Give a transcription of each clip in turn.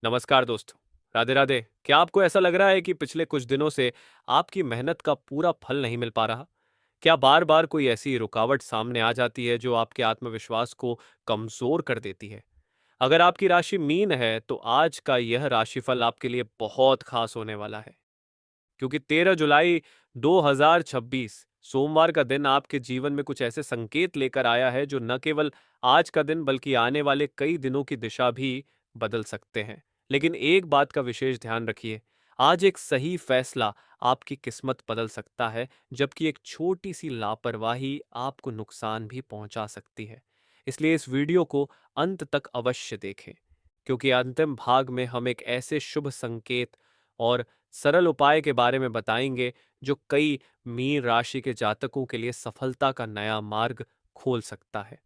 नमस्कार दोस्तों। राधे राधे। क्या आपको ऐसा लग रहा है कि पिछले कुछ दिनों से आपकी मेहनत का पूरा फल नहीं मिल पा रहा? क्या बार बार कोई ऐसी रुकावट सामने आ जाती है जो आपके आत्मविश्वास को कमजोर कर देती है? अगर आपकी राशि मीन है तो आज का यह राशिफल आपके लिए बहुत खास होने वाला है, क्योंकि 13 जुलाई 2026 सोमवार का दिन आपके जीवन में कुछ ऐसे संकेत लेकर आया है जो न केवल आज का दिन बल्कि आने वाले कई दिनों की दिशा भी बदल सकते हैं। लेकिन एक बात का विशेष ध्यान रखिए, आज एक सही फैसला आपकी किस्मत बदल सकता है, जबकि एक छोटी सी लापरवाही आपको नुकसान भी पहुंचा सकती है। इसलिए इस वीडियो को अंत तक अवश्य देखें, क्योंकि अंतिम भाग में हम एक ऐसे शुभ संकेत और सरल उपाय के बारे में बताएंगे जो कई मीन राशि के जातकों के लिए सफलता का नया मार्ग खोल सकता है।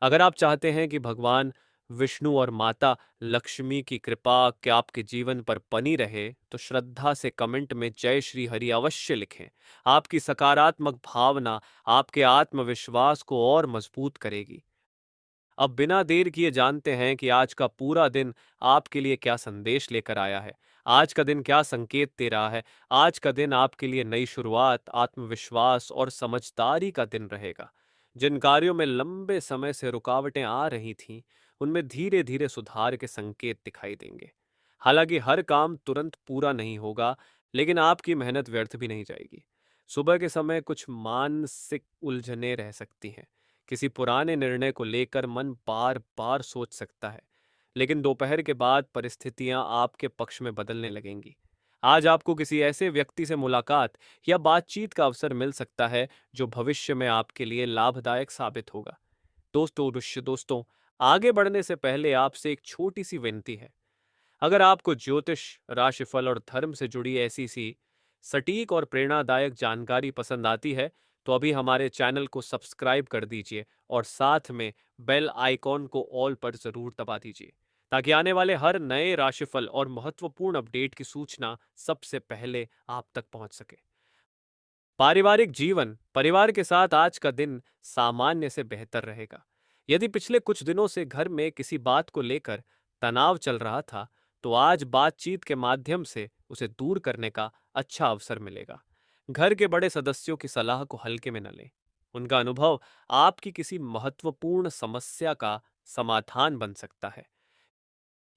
अगर आप चाहते हैं कि भगवान विष्णु और माता लक्ष्मी की कृपा के आपके जीवन पर बनी रहे, तो श्रद्धा से कमेंट में जय श्री हरि अवश्य लिखें। आपकी सकारात्मक भावना आपके आत्मविश्वास को और मजबूत करेगी। अब बिना देर किए जानते हैं कि आज का पूरा दिन आपके लिए क्या संदेश लेकर आया है। आज का दिन क्या संकेत दे रहा है। आज का दिन आपके लिए नई शुरुआत, आत्मविश्वास और समझदारी का दिन रहेगा। जिन कार्यों में लंबे समय से रुकावटें आ रही थीं, उनमें धीरे धीरे सुधार के संकेत दिखाई देंगे। हालांकि हर काम तुरंत पूरा नहीं होगा, लेकिन आपकी मेहनत व्यर्थ भी नहीं जाएगी। सुबह के समय कुछ मानसिक उलझनें रह सकती हैं। किसी पुराने निर्णय को लेकर मन बार बार सोच सकता है, लेकिन दोपहर के बाद परिस्थितियां आपके पक्ष में बदलने लगेंगी। आज आपको किसी ऐसे व्यक्ति से मुलाकात या बातचीत का अवसर मिल सकता है जो भविष्य में आपके लिए लाभदायक साबित होगा। दोस्तों, आगे बढ़ने से पहले आपसे एक छोटी सी विनती है। अगर आपको ज्योतिष, राशिफल और धर्म से जुड़ी ऐसी सी सटीक और प्रेरणादायक जानकारी पसंद आती है, तो अभी हमारे चैनल को सब्सक्राइब कर दीजिए और साथ में बेल आइकॉन को ऑल पर जरूर दबा दीजिए, ताकि आने वाले हर नए राशिफल और महत्वपूर्ण अपडेट की सूचना सबसे पहले आप तक पहुंच सके। पारिवारिक जीवन, परिवार के साथ आज का दिन सामान्य से बेहतर रहेगा। यदि पिछले कुछ दिनों से घर में किसी बात को लेकर तनाव चल रहा था, तो आज बातचीत के माध्यम से उसे दूर करने का अच्छा अवसर मिलेगा। घर के बड़े सदस्यों की सलाह को हल्के में न लें। उनका अनुभव आपकी किसी महत्वपूर्ण समस्या का समाधान बन सकता है।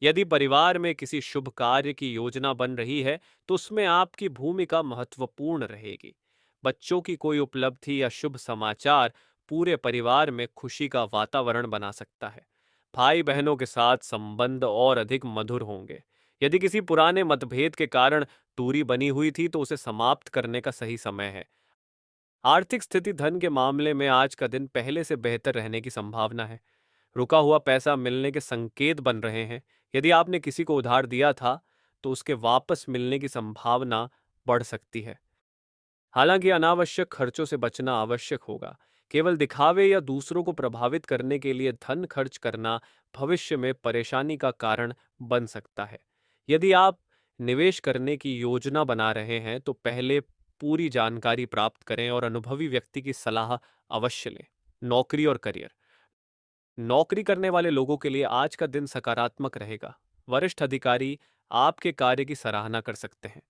यदि परिवार में किसी शुभ कार्य की योजना बन रही है, तो उसमें आपकी भूमिका महत्वपूर्ण रहेगी। बच्चों की कोई उपलब्धि या शुभ समाचार पूरे परिवार में खुशी का वातावरण बना सकता है। भाई बहनों के साथ संबंध और अधिक मधुर होंगे। यदि किसी पुराने मतभेद के कारण दूरी बनी हुई थी, तो उसे समाप्त करने का सही समय है। आर्थिक स्थिति, धन के मामले में आज का दिन पहले से बेहतर रहने की संभावना है। रुका हुआ पैसा मिलने के संकेत बन रहे हैं। यदि आपने किसी को उधार दिया था, तो उसके वापस मिलने की संभावना बढ़ सकती है। हालांकि अनावश्यक खर्चों से बचना आवश्यक होगा। केवल दिखावे या दूसरों को प्रभावित करने के लिए धन खर्च करना भविष्य में परेशानी का कारण बन सकता है। यदि आप निवेश करने की योजना बना रहे हैं, तो पहले पूरी जानकारी प्राप्त करें और अनुभवी व्यक्ति की सलाह अवश्य लें। नौकरी और करियर, नौकरी करने वाले लोगों के लिए आज का दिन सकारात्मक रहेगा। वरिष्ठ अधिकारी आपके कार्य की सराहना कर सकते हैं।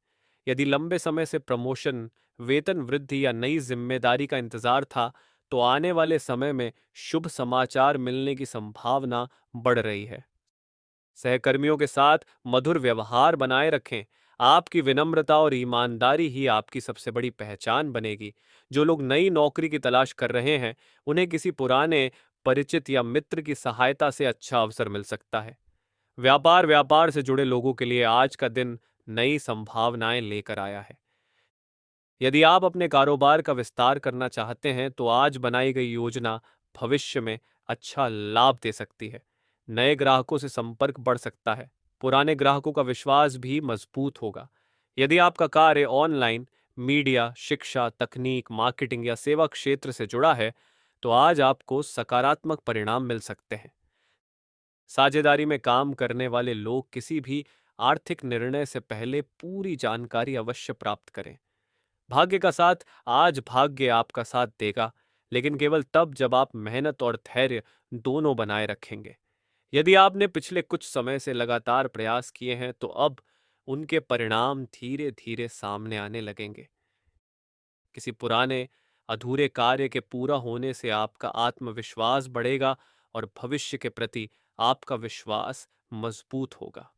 यदि लंबे समय से प्रमोशन, वेतन वृद्धि या नई जिम्मेदारी का इंतजार था, तो आने वाले समय में शुभ समाचार मिलने की संभावना बढ़ रही है। सहकर्मियों के साथ मधुर व्यवहार बनाए रखें। आपकी विनम्रता और ईमानदारी ही आपकी सबसे बड़ी पहचान बनेगी। जो लोग नई नौकरी की तलाश कर रहे हैं, उन्हें किसी पुराने परिचित या मित्र की सहायता से अच्छा अवसर मिल सकता है। व्यापार से जुड़े लोगों के लिए आज का दिन नई संभावनाएं लेकर आया है। यदि आप अपने कारोबार का विस्तार करना चाहते हैं, तो आज बनाई गई योजना भविष्य में अच्छा लाभ दे सकती है। नए ग्राहकों से संपर्क बढ़ सकता है। पुराने ग्राहकों का विश्वास भी मजबूत होगा। यदि आपका कार्य ऑनलाइन, मीडिया, शिक्षा, तकनीक, मार्केटिंग या सेवा क्षेत्र से जुड़ा है, तो आज आपको सकारात्मक परिणाम मिल सकते हैं। साझेदारी में काम करने वाले लोग किसी भी आर्थिक निर्णय से पहले पूरी जानकारी अवश्य प्राप्त करें। भाग्य का साथ, आज भाग्य आपका साथ देगा, लेकिन केवल तब जब आप मेहनत और धैर्य दोनों बनाए रखेंगे। यदि आपने पिछले कुछ समय से लगातार प्रयास किए हैं, तो अब उनके परिणाम धीरे धीरे सामने आने लगेंगे। किसी पुराने अधूरे कार्य के पूरा होने से आपका आत्मविश्वास बढ़ेगा और भविष्य के प्रति आपका विश्वास मजबूत होगा।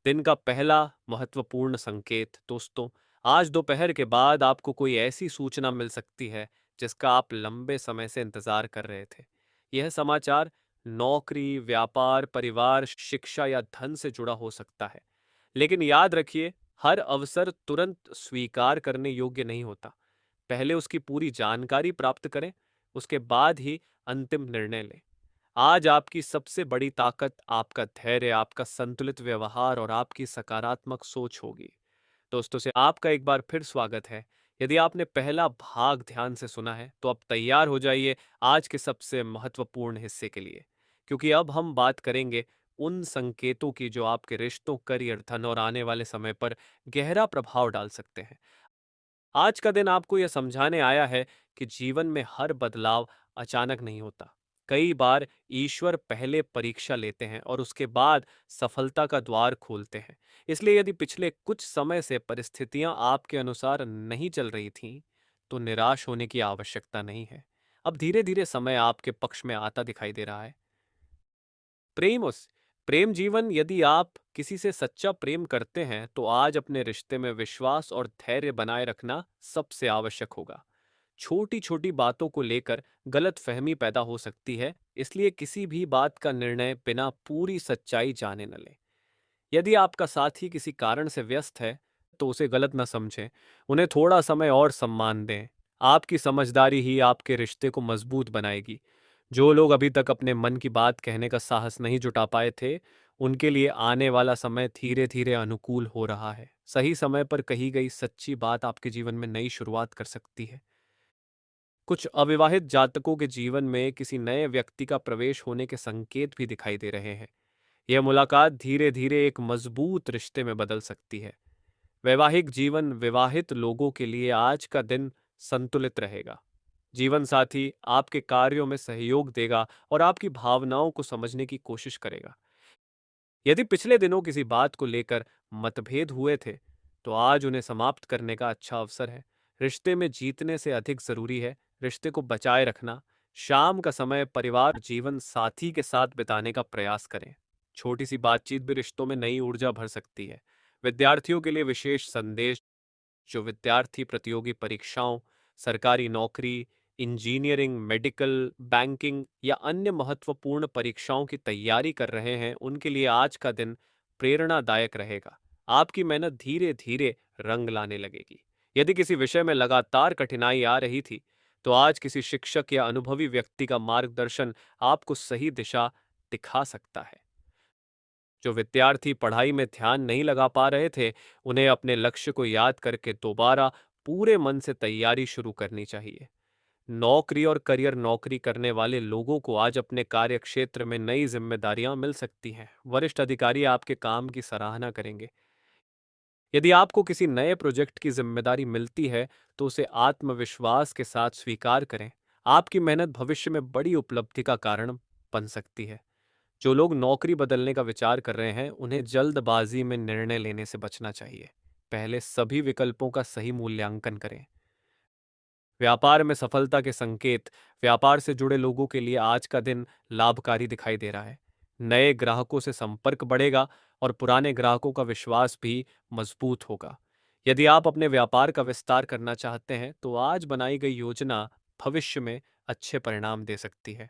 दिन का पहला महत्वपूर्ण संकेत दोस्तों, आज दोपहर के बाद आपको कोई ऐसी सूचना मिल सकती है जिसका आप लंबे समय से इंतजार कर रहे थे। यह समाचार नौकरी, व्यापार, परिवार, शिक्षा या धन से जुड़ा हो सकता है। लेकिन याद रखिए, हर अवसर तुरंत स्वीकार करने योग्य नहीं होता। पहले उसकी पूरी जानकारी प्राप्त करें, उसके बाद ही अंतिम निर्णय लें। आज आपकी सबसे बड़ी ताकत आपका धैर्य, आपका संतुलित व्यवहार और आपकी सकारात्मक सोच होगी। दोस्तों से आपका एक बार फिर स्वागत है। यदि आपने पहला भाग ध्यान से सुना है, तो अब तैयार हो जाइए आज के सबसे महत्वपूर्ण हिस्से के लिए, क्योंकि अब हम बात करेंगे उन संकेतों की जो आपके रिश्तों, करियर, धन और आने वाले समय पर गहरा प्रभाव डाल सकते हैं। आज का दिन आपको यह समझाने आया है कि जीवन में हर बदलाव अचानक नहीं होता। कई बार ईश्वर पहले परीक्षा लेते हैं और उसके बाद सफलता का द्वार खोलते हैं। इसलिए यदि पिछले कुछ समय से परिस्थितियां आपके अनुसार नहीं चल रही थीं, तो निराश होने की आवश्यकता नहीं है। अब धीरे धीरे समय आपके पक्ष में आता दिखाई दे रहा है। प्रेम उस प्रेम जीवन, यदि आप किसी से सच्चा प्रेम करते हैं, तो आज अपने रिश्ते में विश्वास और धैर्य बनाए रखना सबसे आवश्यक होगा। छोटी छोटी बातों को लेकर गलत फहमी पैदा हो सकती है, इसलिए किसी भी बात का निर्णय बिना पूरी सच्चाई जाने न लें। यदि आपका साथी किसी कारण से व्यस्त है, तो उसे गलत न समझें। उन्हें थोड़ा समय और सम्मान दें। आपकी समझदारी ही आपके रिश्ते को मजबूत बनाएगी। जो लोग अभी तक अपने मन की बात कहने का साहस नहीं जुटा पाए थे, उनके लिए आने वाला समय धीरे धीरे अनुकूल हो रहा है। सही समय पर कही गई सच्ची बात आपके जीवन में नई शुरुआत कर सकती है। कुछ अविवाहित जातकों के जीवन में किसी नए व्यक्ति का प्रवेश होने के संकेत भी दिखाई दे रहे हैं। यह मुलाकात धीरे धीरे एक मजबूत रिश्ते में बदल सकती है। वैवाहिक जीवन, विवाहित लोगों के लिए आज का दिन संतुलित रहेगा। जीवन साथी आपके कार्यों में सहयोग देगा और आपकी भावनाओं को समझने की कोशिश करेगा। यदि पिछले दिनों किसी बात को लेकर मतभेद हुए थे, तो आज उन्हें समाप्त करने का अच्छा अवसर है। रिश्ते में जीतने से अधिक जरूरी है रिश्ते को बचाए रखना। शाम का समय परिवार, जीवन साथी के साथ बिताने का प्रयास करें। छोटी सी बातचीत भी रिश्तों में नई ऊर्जा भर सकती है। विद्यार्थियों के लिए विशेष संदेश, जो विद्यार्थी प्रतियोगी परीक्षाओं, सरकारी नौकरी, इंजीनियरिंग, मेडिकल, बैंकिंग या अन्य महत्वपूर्ण परीक्षाओं की तैयारी कर रहे हैं, उनके लिए आज का दिन प्रेरणादायक रहेगा। आपकी मेहनत धीरे धीरे रंग लाने लगेगी। यदि किसी विषय में लगातार कठिनाई आ रही थी, तो आज किसी शिक्षक या अनुभवी व्यक्ति का मार्गदर्शन आपको सही दिशा दिखा सकता है। जो विद्यार्थी पढ़ाई में ध्यान नहीं लगा पा रहे थे, उन्हें अपने लक्ष्य को याद करके दोबारा पूरे मन से तैयारी शुरू करनी चाहिए। नौकरी और करियर नौकरी करने वाले लोगों को आज अपने कार्य क्षेत्र में नई जिम्मेदारियां मिल सकती हैं। वरिष्ठ अधिकारी आपके काम की सराहना करेंगे। यदि आपको किसी नए प्रोजेक्ट की जिम्मेदारी मिलती है, तो उसे आत्मविश्वास के साथ स्वीकार करें। आपकी मेहनत भविष्य में बड़ी उपलब्धि का कारण बन सकती है। जो लोग नौकरी बदलने का विचार कर रहे हैं, उन्हें जल्दबाजी में निर्णय लेने से बचना चाहिए। पहले सभी विकल्पों का सही मूल्यांकन करें। व्यापार में सफलता के संकेत, व्यापार से जुड़े लोगों के लिए आज का दिन लाभकारी दिखाई दे रहा है। नए ग्राहकों से संपर्क बढ़ेगा और पुराने ग्राहकों का विश्वास भी मजबूत होगा। यदि आप अपने व्यापार का विस्तार करना चाहते हैं, तो आज बनाई गई योजना भविष्य में अच्छे परिणाम दे सकती है।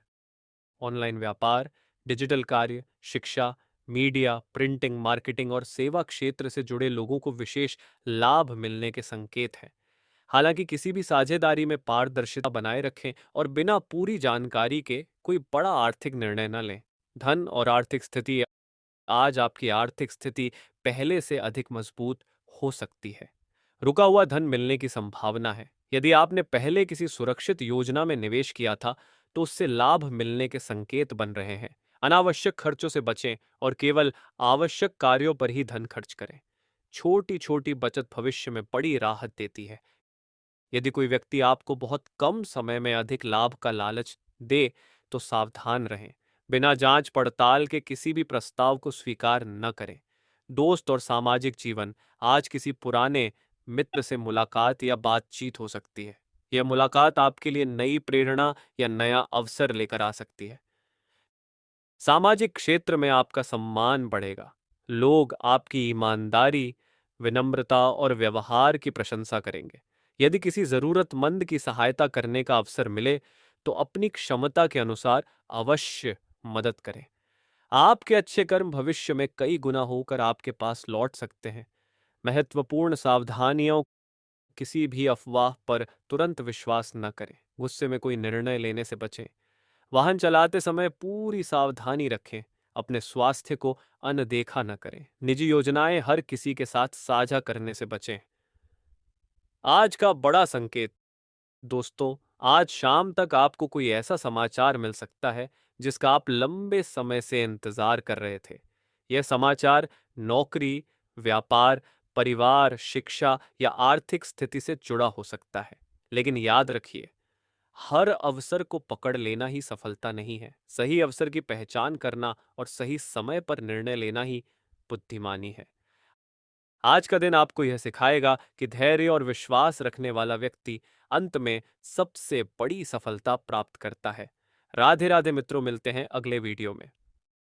ऑनलाइन व्यापार, डिजिटल कार्य, शिक्षा, मीडिया, प्रिंटिंग, मार्केटिंग और सेवा क्षेत्र से जुड़े लोगों को विशेष लाभ मिलने के संकेत हैं। हालांकि किसी भी साझेदारी में पारदर्शिता बनाए रखें और बिना पूरी जानकारी के कोई बड़ा आर्थिक निर्णय न लें। धन और आर्थिक स्थिति, आज आपकी आर्थिक स्थिति पहले से अधिक मजबूत हो सकती है। रुका हुआ धन मिलने की संभावना है। यदि आपने पहले किसी सुरक्षित योजना में निवेश किया था, तो उससे लाभ मिलने के संकेत बन रहे हैं। अनावश्यक खर्चों से बचें और केवल आवश्यक कार्यों पर ही धन खर्च करें। छोटी छोटी बचत भविष्य में बड़ी राहत देती है। यदि कोई व्यक्ति आपको बहुत कम समय में अधिक लाभ का लालच दे, तो सावधान रहें। बिना जांच पड़ताल के किसी भी प्रस्ताव को स्वीकार न करें। दोस्त और सामाजिक जीवन। आज किसी पुराने मित्र से मुलाकात या बातचीत हो सकती है। यह मुलाकात आपके लिए नई प्रेरणा या नया अवसर लेकर आ सकती है। सामाजिक क्षेत्र में आपका सम्मान बढ़ेगा। लोग आपकी ईमानदारी, विनम्रता और व्यवहार की प्रशंसा करेंगे। यदि किसी जरूरतमंद की सहायता करने का अवसर मिले तो अपनी क्षमता के अनुसार अवश्य मदद करें। आपके अच्छे कर्म भविष्य में कई गुना होकर आपके पास लौट सकते हैं। महत्वपूर्ण सावधानियों। किसी भी अफवाह पर तुरंत विश्वास न करें। गुस्से में कोई निर्णय लेने से बचें। वाहन चलाते समय पूरी सावधानी रखें। अपने स्वास्थ्य को अनदेखा न करें। निजी योजनाएं हर किसी के साथ साझा करने से बचें। आज का बड़ा संकेत। दोस्तों, आज शाम तक आपको कोई ऐसा समाचार मिल सकता है जिसका आप लंबे समय से इंतजार कर रहे थे। यह समाचार नौकरी, व्यापार, परिवार, शिक्षा या आर्थिक स्थिति से जुड़ा हो सकता है। लेकिन याद रखिए, हर अवसर को पकड़ लेना ही सफलता नहीं है। सही अवसर की पहचान करना और सही समय पर निर्णय लेना ही बुद्धिमानी है। आज का दिन आपको यह सिखाएगा कि धैर्य और विश्वास रखने वाला व्यक्ति अंत में सबसे बड़ी सफलता प्राप्त करता है। राधे राधे मित्रों, मिलते हैं अगले वीडियो में।